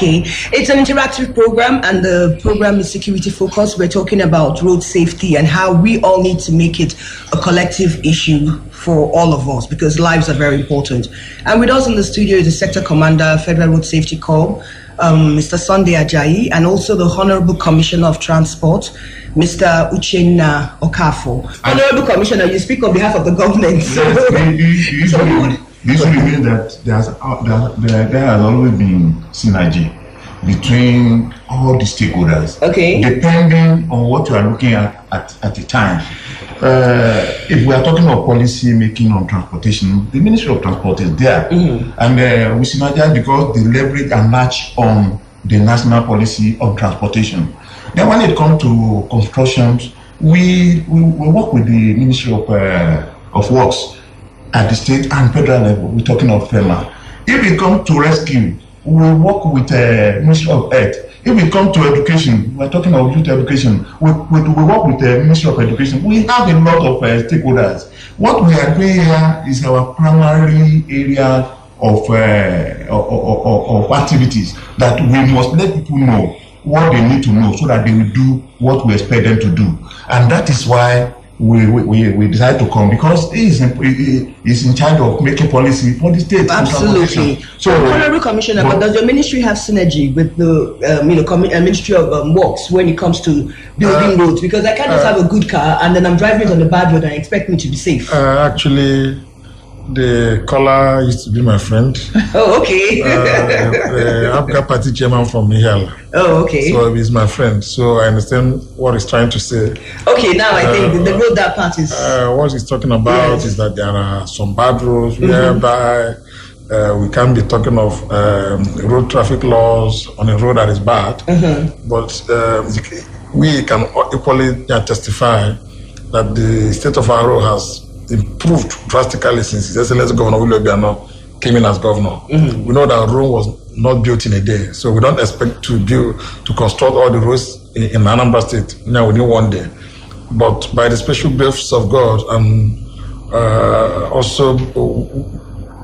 Okay, it's an interactive program, and the program is security focused. We're talking about road safety and how we all need to make it a collective issue for all of us, because lives are very important. And with us in the studio is the Sector Commander, Federal Road Safety Corps, Mr. Sunday Ajayi, and also the Honorable Commissioner of Transport, Mr. Uchenna Okafo. Honorable Commissioner, you speak on behalf of the government. This will mean that there has always been synergy between all the stakeholders. Okay. Depending on what you are looking at the time. If we are talking of policy making on transportation, the Ministry of Transport is there. And we synergize because they leverage and match on the national policy of transportation. Then when it comes to constructions, we work with the Ministry of Works at the state and federal level. We're talking of FEMA. If it comes to rescue, we work with the Ministry of Health. If we come to education, we're talking of youth education, we work with the Ministry of Education. We have a lot of stakeholders. What we are doing here is our primary area of activities that we must let people know what they need to know so that they will do what we expect them to do. And that is why we decided to come, because he is in charge of making policy for the state. Absolutely. So, Honorable Commissioner, but does your ministry have synergy with the Ministry of Works when it comes to building roads? Because I can't just have a good car and then I'm driving it on the bad road and I expect me to be safe. Actually, the caller used to be my friend. Oh, okay. The Abga Party chairman from Nihal. Oh, okay. So he's my friend. So I understand what he's trying to say. Okay, now I think the road that part is... what he's talking about is that there are some bad roads whereby we can't be talking of road traffic laws on a road that is bad. But we can equally testify that the state of our road has improved drastically since His Excellency Governor Willie Obiano came in as governor. We know that Rome was not built in a day, so we don't expect to construct all the roads in Anambra State now within one day. But by the special grace of God and also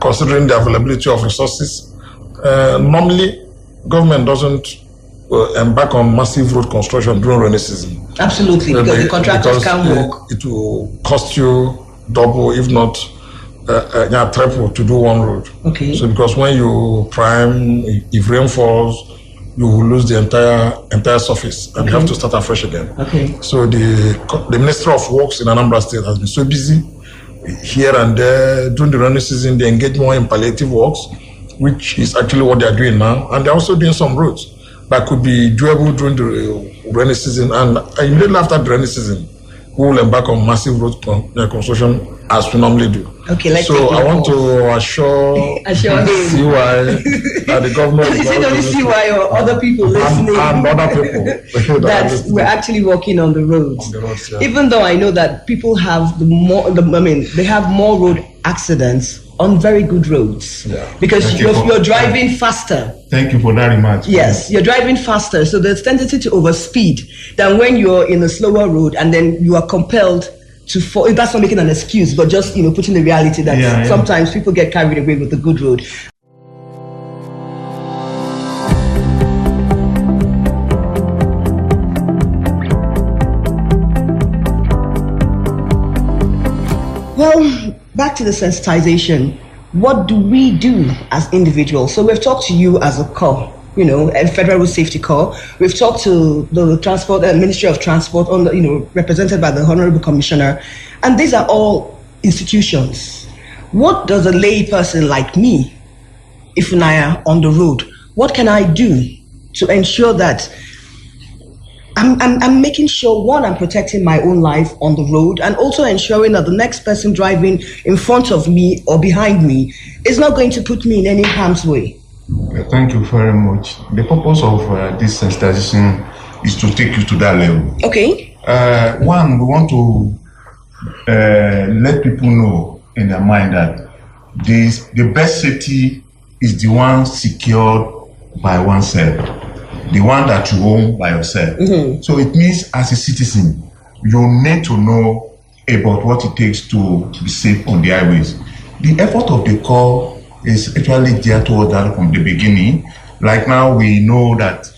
considering the availability of resources, normally government doesn't embark on massive road construction during rainy season. Absolutely, because the contractors can't work. It will cost you double, if not triple, to do one road. Okay. So because when you prime, if rain falls, you will lose the entire surface, and you have to start afresh again. Okay. So the Ministry of Works in Anambra State has been so busy here and there during the rainy season. They engage more in palliative works, which is actually what they are doing now, and they're also doing some roads that could be doable during the rainy season, and immediately after the rainy season, we will embark on massive road construction as we normally do. Okay, let's so I want to assure CY that the government is it only CY or other people listening and other people that we're actually working on the roads. Yeah. Even though I know that people have they have more road accidents on very good roads, because you're driving faster. Thank you for that remark. Yes, you're driving faster, so there's tendency to overspeed than when you're in a slower road and then you are compelled to fall. That's not making an excuse, but just putting the reality that sometimes people get carried away with the good road. Well, back to the sensitization. What do we do as individuals? So we've talked to you as a corps, a Federal Road Safety Corps. We've talked to the Transport Ministry of Transport, represented by the Honorable Commissioner, and these are all institutions. What does a lay person like me, Ifunaya, on the road, what can I do to ensure that I'm making sure, one, I'm protecting my own life on the road, and also ensuring that the next person driving in front of me or behind me is not going to put me in any harm's way? Thank you very much. The purpose of this sensitization is to take you to that level. Okay. One, we want to let people know in their mind that the best safety is the one secured by oneself. The one that you own by yourself. So it means, as a citizen, you need to know about what it takes to be safe on the highways. The effort of the Corps is actually geared towards that from the beginning, Like now, we know that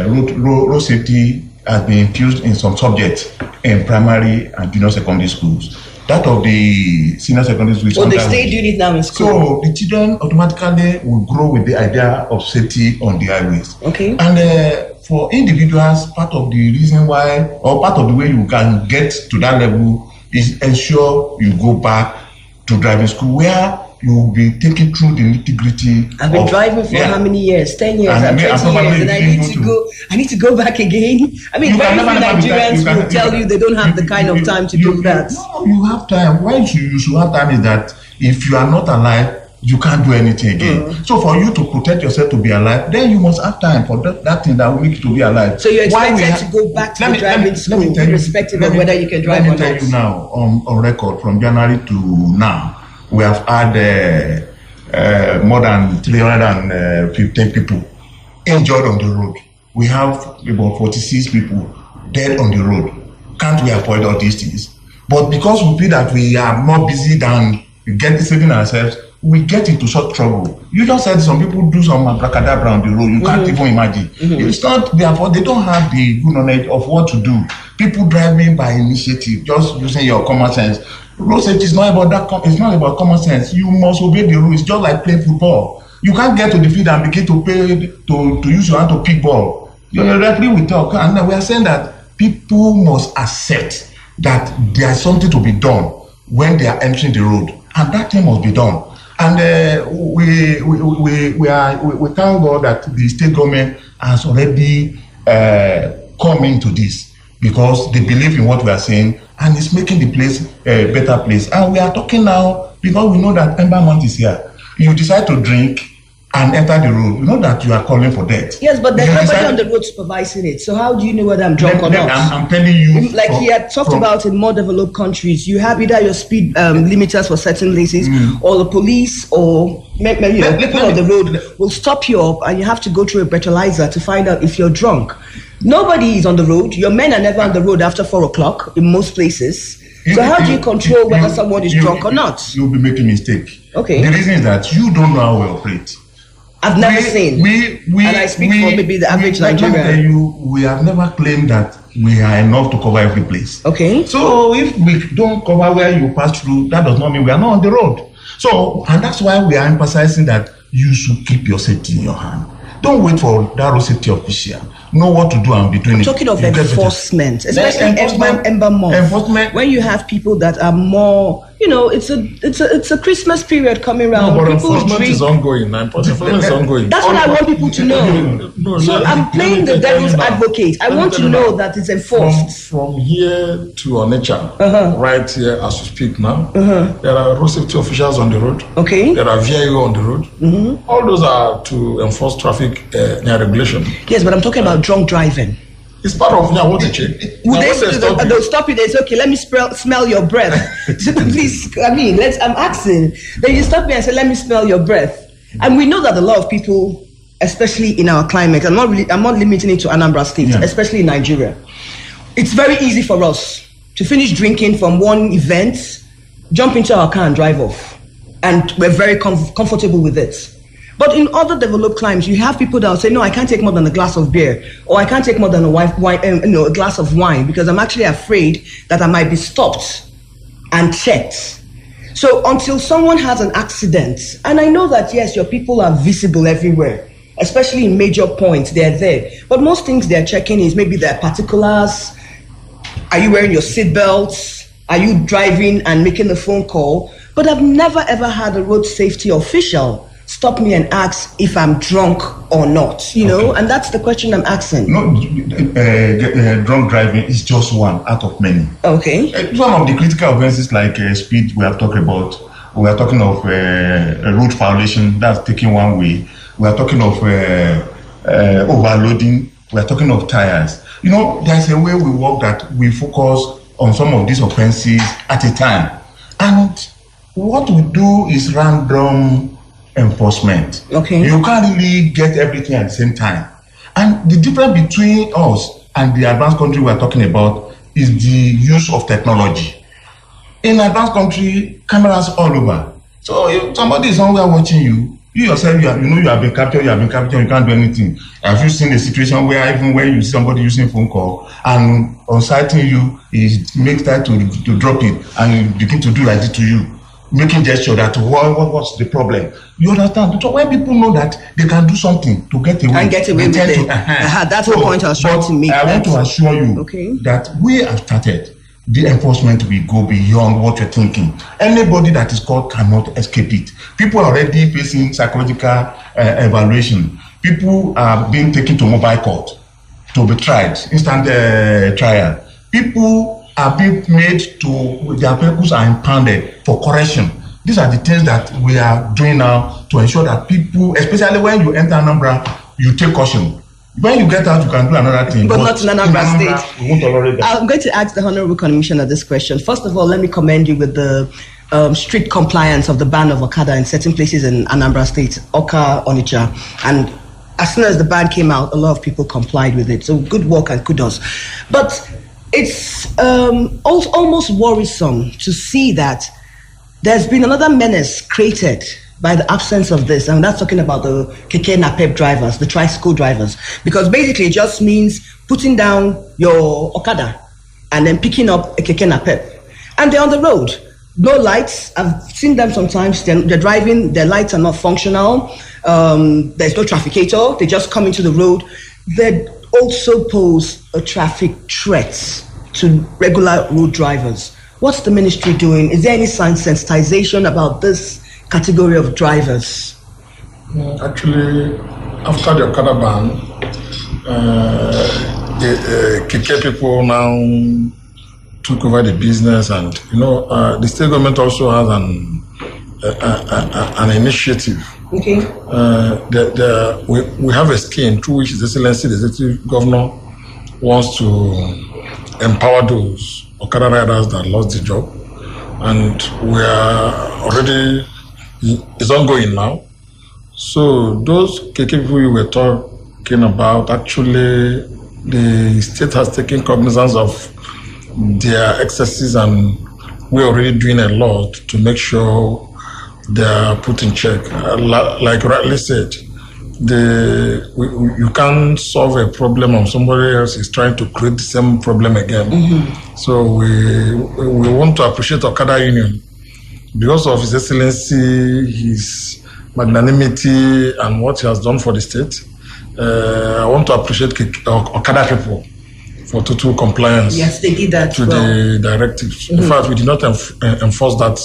road safety has been infused in some subjects in primary and junior secondary schools. That of the senior secondary schools. So they stay doing it now in school. So the children automatically will grow with the idea of safety on the highways. Okay. And for individuals, part of the reason why, or part of the way you can get to that level is ensure you go back to driving school where you will be taken through the nitty-gritty. I've been driving for how many years? 10 years, and 20 years, and I need to go back again. I mean, very few Nigerians will tell you they don't have the kind of time to do that. No, you have time. Why you should have time is that if you are not alive, you can't do anything again. So for you to protect yourself to be alive, then you must have time for that thing that will make you to be alive. So you're expected to go back to the driving school, irrespective of whether you can drive or not. Let me tell you now, on record, from January to now, we have had more than 315 people injured on the road. We have about 46 people dead on the road. Can't we avoid all these things? But because we feel that we are more busy than saving ourselves, we get into such trouble. You just said some people do some abracadabra on the road. You can't even imagine. It's not therefore they don't have the good knowledge of what to do. People driving by initiative, just using your common sense. Road safety is not about that. It's not about common sense. You must obey the rules. It's just like playing football. You can't get to the field and begin to play to use your hand to pick ball. Your referee will talk, and we are saying that people must accept that there is something to be done when they are entering the road, and that thing must be done. And we thank God that the state government has already come into this because they believe in what we are saying, and it's making the place a better place. And we are talking now because we know that Ember Month is here. You decide to drink and enter the road, you know that you are calling for death. Yes, but there's nobody on the road supervising it. So how do you know whether I'm drunk or not? I'm telling you. Like he had talked about in more developed countries, you have either your speed limiters for certain places, or the police or people on the road will stop you up, and you have to go through a breathalyzer to find out if you're drunk. Nobody is on the road. Your men are never on the road after 4 o'clock in most places. So how do you control whether someone is drunk or not? You'll be making a mistake. Okay. The reason is that you don't know how we operate. I've never seen. And I speak for maybe the average Nigerian. Let me tell you, we have never claimed that we are enough to cover every place. Okay. So if we don't cover where you pass through, that does not mean we are not on the road. So, and that's why we are emphasizing that you should keep your safety in your hand. Don't wait for that road safety official. Know what to do and be doing it. Talking of enforcement, especially Ember Month. Enforcement. When you have people that are more, it's a Christmas period coming around. No, but people enforcement is ongoing. Enforcement is ongoing. That's what I want people to know. So I'm playing the devil's advocate. I want to know that it's enforced. From here to Onitsha, right here as we speak now, there are road safety officials on the road. Okay. There are VIO on the road. All those are to enforce traffic regulation. Yes, but I'm talking about drunk driving. It's part of what they check. They'll stop you. They say, okay, let me smell your breath. Please, I'm asking. Then you stop me and say, let me smell your breath. And we know that a lot of people, especially in our climate, I'm not limiting it to Anambra State, especially in Nigeria. It's very easy for us to finish drinking from one event, jump into our car and drive off. And we're very comfortable with it. But in other developed climes, you have people that will say, no, I can't take more than a glass of beer, or I can't take more than a glass of wine, because I'm actually afraid that I might be stopped and checked. So until someone has an accident, and I know that, yes, your people are visible everywhere, especially in major points, they're there. But most things they're checking is maybe their particulars. Are you wearing your seatbelts? Are you driving and making a phone call? But I've never, ever had a road safety official stop me and ask if I'm drunk or not, and that's the question I'm asking. No, drunk driving is just one out of many. Okay. Some of the critical offenses like speed we have talked about, we are talking of a road violation, that's taking one way. We are talking of overloading, we are talking of tires. There's a way we work that we focus on some of these offenses at a time. And what we do is random enforcement. Okay. You can't really get everything at the same time. And the difference between us and the advanced country we're talking about is the use of technology. In advanced country, cameras all over. So if somebody is somewhere watching you, You yourself, you have been captured, you can't do anything. Have you seen a situation where even when you see somebody using phone call and on citing you, he makes that to drop it and begin to do like this to you, making gesture that what's the problem? You understand? So when people know that they can do something to get away, with it. That's the point I was trying to make. I want to assure you that we have started. The enforcement will go beyond what you're thinking. Anybody that is caught cannot escape it. People are already facing psychological evaluation. People are being taken to mobile court to be tried, instant trial. People are being made to, their papers are impounded for correction. These are the things that we are doing now to ensure that people, especially when you enter Anambra, you take caution. When you get out, you can do another thing. But not in Anambra State. We won't tolerate that. I'm going to ask the Honorable Commissioner this question. First of all, let me commend you with the strict compliance of the ban of Okada in certain places in Anambra State, Oka, Onitsha. And as soon as the ban came out, a lot of people complied with it. So good work and kudos. But it's almost worrisome to see that there's been another menace created by the absence of this, and that's talking about the keke napep drivers, the tricycle drivers, because basically it just means putting down your Okada and then picking up a keke napep, and they're on the road, no lights. I've seen them sometimes. They're driving, their lights are not functional. There's no trafficator. They just come into the road. They also pose a traffic threat to regular road drivers. What's the ministry doing? Is there any sensitization about this category of drivers? Actually, after the Okada ban, the Keke people now took over the business, and the state government also has an initiative. Okay. We have a scheme through which His Excellency the Executive Governor wants to empower those Okada riders that lost the job, and we are already. It's ongoing now. So those KK people we were talking about, actually the state has taken cognizance of their excesses, and we're already doing a lot to make sure they are put in check. Like rightly said, you can't solve a problem and somebody else is trying to create the same problem again. Mm-hmm. So we want to appreciate Okada Union because of His Excellency, his magnanimity, and what he has done for the state. I want to appreciate Okada people for total compliance. Yes, they did that to the directives. Mm-hmm. In fact, we did not enforce that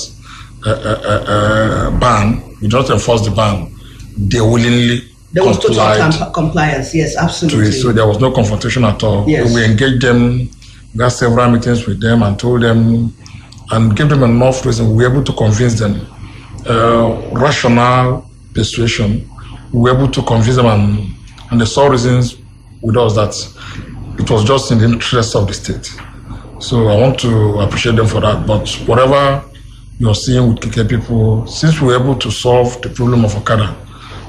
ban. We did not enforce the ban. They willingly there was total compliance. Yes, absolutely. So there was no confrontation at all. Yes. We engaged them. We had several meetings with them and told them and gave them enough reason. We were able to convince them. Rational persuasion. We were able to convince them, and they saw reasons with us that it was just in the interest of the state. So I want to appreciate them for that. But whatever you're seeing with KK people, since we were able to solve the problem of Okada,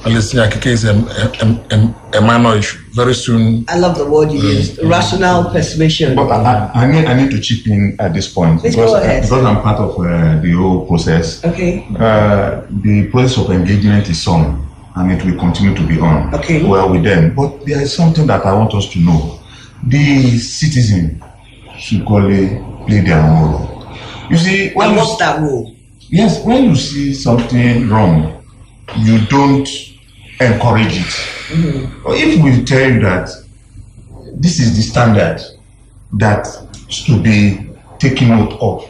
at least KK is a minor issue. Very soon. I love the word you used, rational persuasion. But I need to chip in at this point. Please go ahead. Because I'm part of the whole process. Okay. The process of engagement is on, and it will continue to be on. Okay. Well, with them. But there is something that I want us to know. The citizen should equally play their own role. You see, and what's that role? Yes, when you see something wrong, you don't encourage it. Mm-hmm. If we tell you that this is the standard that should be taken note of,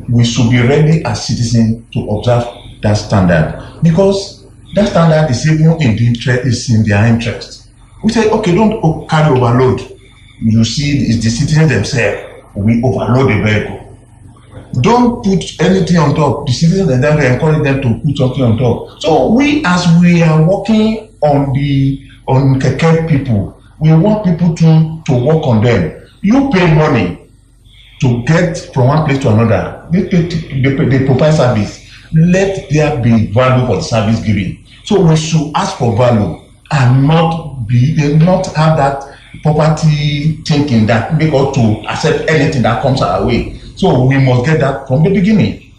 we should be ready as citizens to observe that standard, because that standard is even in their interest. We say, okay, don't carry overload. You see, it's the citizens themselves. We overload the vehicle. Don't put anything on top. The citizens themselves, they encourage them to put something on top. So as we are working on Keke people, we want people to work on them. You pay money to get from one place to another. They provide service. Let there be value for the service given. So we should ask for value and not have that property thinking that make us to accept anything that comes our way. So we must get that from the beginning.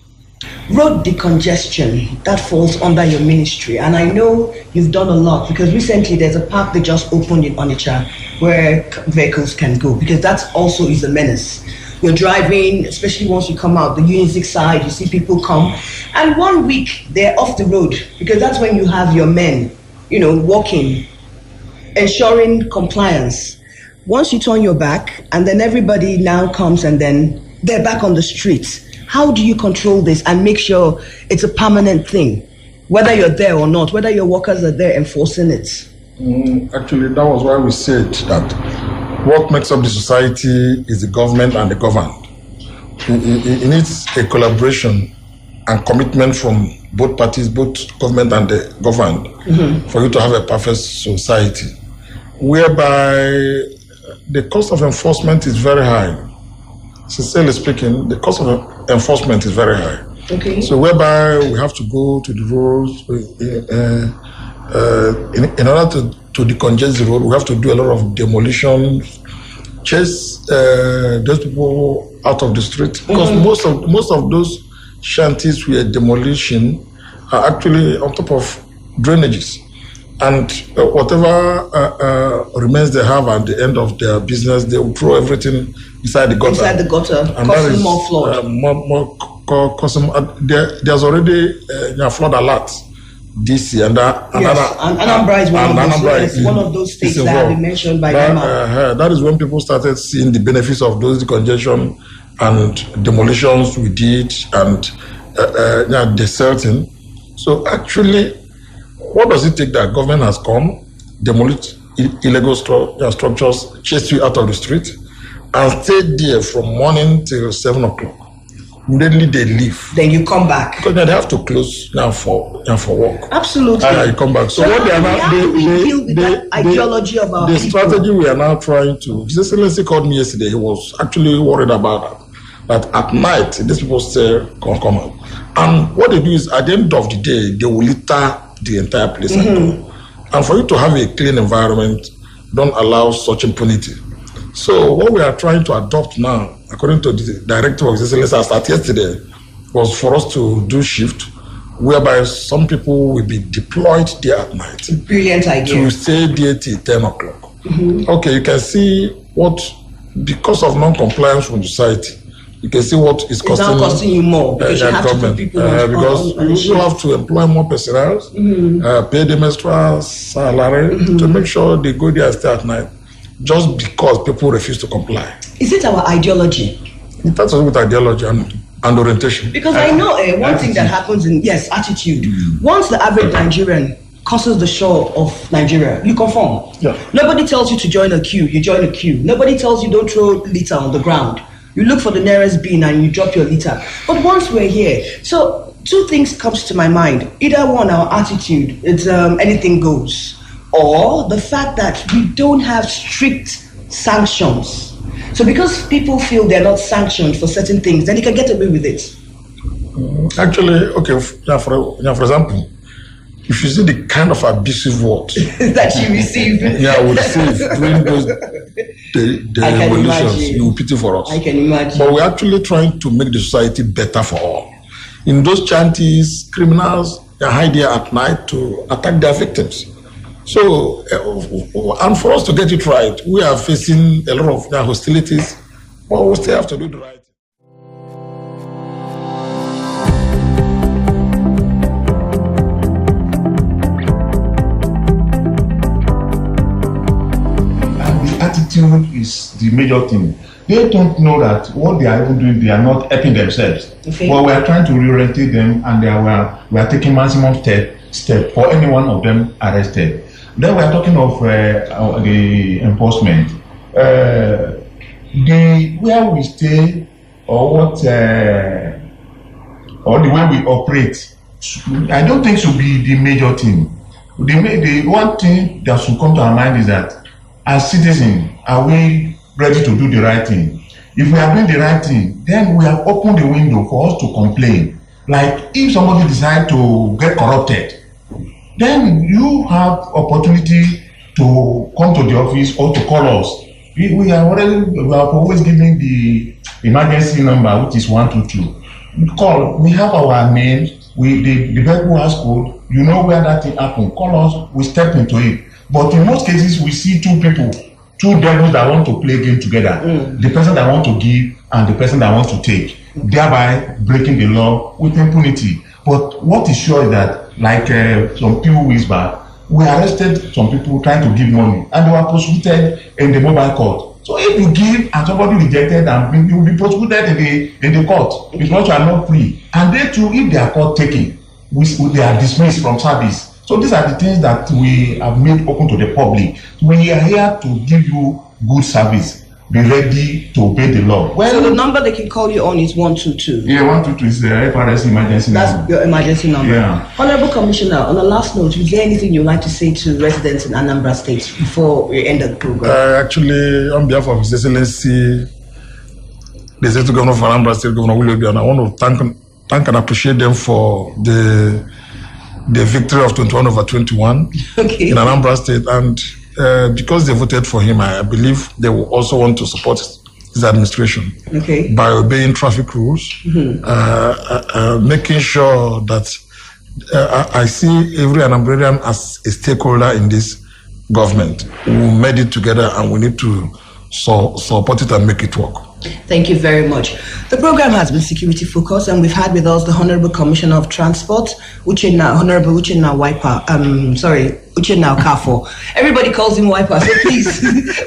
Road decongestion, that falls under your ministry. And I know you've done a lot, because recently there's a park that just opened in Onitsha where vehicles can go, because that also is a menace. You're driving, especially once you come out the Unizik side, you see people come, and 1 week they're off the road, because that's when you have your men, walking, ensuring compliance. Once you turn your back, and then everybody now comes, and then they're back on the streets. How do you control this and make sure it's a permanent thing, whether you're there or not, whether your workers are there enforcing it? Actually, that was why we said that what makes up the society is the government and the governed. It needs a collaboration and commitment from both parties, both government and the governed, for you to have a perfect society, whereby the cost of enforcement is very high. Sincerely speaking, the cost of enforcement is very high. Okay. So whereby we have to go to the roads, in order to decongest the road, we have to do a lot of demolition, chase those people out of the street. Because most of those shanties where demolition are actually on top of drainages. And whatever remains they have at the end of their business, they will throw everything inside the gutter. Inside the gutter, and causing more flood. There's already a flood alert this year. And Anambra is one of those states that have been mentioned by them. That is when people started seeing the benefits of those decongestion and demolitions we did and deserting. So actually, what does it take that government has come, demolish illegal structures, chase you out of the street, and stay there from morning till 7 o'clock? Immediately they leave. Then you come back. Because they have to close now for work. Absolutely. You come back. So what they are now, the ideology of our the people. strategy we are now trying to. His Excellency called me yesterday. He was actually worried about that at night these people still come out. And what they do is at the end of the day they will litter the entire place. And for you to have a clean environment, don't allow such impunity. So what we are trying to adopt now, according to the director of His Excellency, as at yesterday, was for us to do shift, whereby some people will be deployed there at night. Brilliant idea. To stay there till 10 o'clock. Okay, you can see what, because of non-compliance from society, you can see what is costing. It's now costing you more because you have government. to put people because you have to employ more personnel, pay them extra salary to make sure they go there and stay at night, just because people refuse to comply. Is it our ideology? It has to do with ideology and orientation. Because I know one thing that happens in attitude. Once the average Nigerian crosses the shore of Nigeria, you conform. Yeah. Nobody tells you to join a queue, you join a queue. Nobody tells you don't throw litter on the ground. You look for the nearest bin and you drop your litter. But once we're here, so two things comes to my mind. Either one, our attitude, it's anything goes. Or the fact that we don't have strict sanctions. So because people feel they're not sanctioned for certain things, then they can get away with it. Actually, okay, for example, if you see the kind of abusive words that you receive, we receive during those the revolutions, you will pity for us. I can imagine. But we're actually trying to make the society better for all. In those chanties, criminals they hide there at night to attack their victims. So, and for us to get it right, we are facing a lot of hostilities, but we still have to do the right thing. Attitude is the major thing. They don't know that what they are even doing, they are not helping themselves. Okay. But we are trying to reorientate them, and we are taking maximum step for any one of them arrested. Then we are talking of the enforcement. Where we stay or what or the way we operate, I don't think should be the major thing. The one thing that should come to our mind is that as citizens, are we ready to do the right thing? If we are doing the right thing, then we have opened the window for us to complain. Like if somebody decides to get corrupted, then you have opportunity to come to the office or to call us. We are always giving the emergency number, which is 122. call. We have our name. The vehicle has code. You know where that thing happened. Call us. We step into it. But in most cases, we see two devils that want to play game together. The person that want to give and the person that wants to take, thereby breaking the law with impunity. But what is sure is that, like some few weeks back, we arrested some people trying to give money, and they were prosecuted in the mobile court. So if you give and somebody rejected, and you will be prosecuted in the court because you are not free. And they too, if they are caught taking, they are dismissed from service. So these are the things that we have made open to the public. We are here to give you good service. Be ready to obey the law. Well, so the number they can call you on is 122. Yeah, 122 is the FRS emergency number. That's your emergency number. Yeah. Honorable Commissioner, on the last note, is there anything you'd like to say to residents in Anambra State before we end the program? Actually, on behalf of His Excellency, the State Governor of Anambra State, Governor Willie Obiano, I want to thank and appreciate them for the victory of 21/21 in Anambra State, and because they voted for him, I believe they will also want to support his administration by obeying traffic rules, making sure that I see every Anambrarian as a stakeholder in this government. We made it together, and we need to support it and make it work. Thank you very much. The program has been security focused, and we've had with us the Honorable Commissioner of Transport, Honorable Uchenna Okafor. Everybody calls him Wiper, so please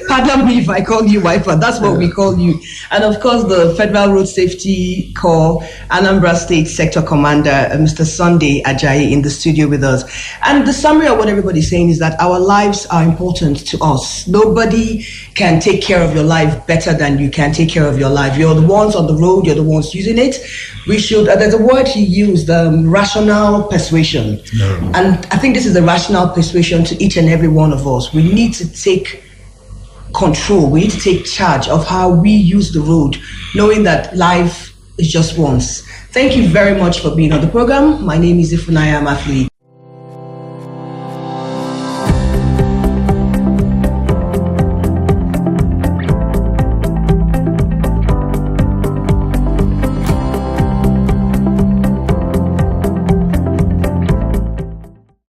pardon me if I call you Wiper. That's what we call you. And of course, the Federal Road Safety Corps, Anambra State Sector Commander, Mr. Sunday Ajayi, in the studio with us. And the summary of what everybody's saying is that our lives are important to us. Nobody can take care of your life better than you can take care of your life. You're the ones on the road, you're the ones using it. We should, there's a word he used, rational persuasion. And I think this is a rational persuasion to each and every one of us. We need to take control, we need to take charge of how we use the road, knowing that life is just once. Thank you very much for being on the program. My name is Ifunaya Mafli.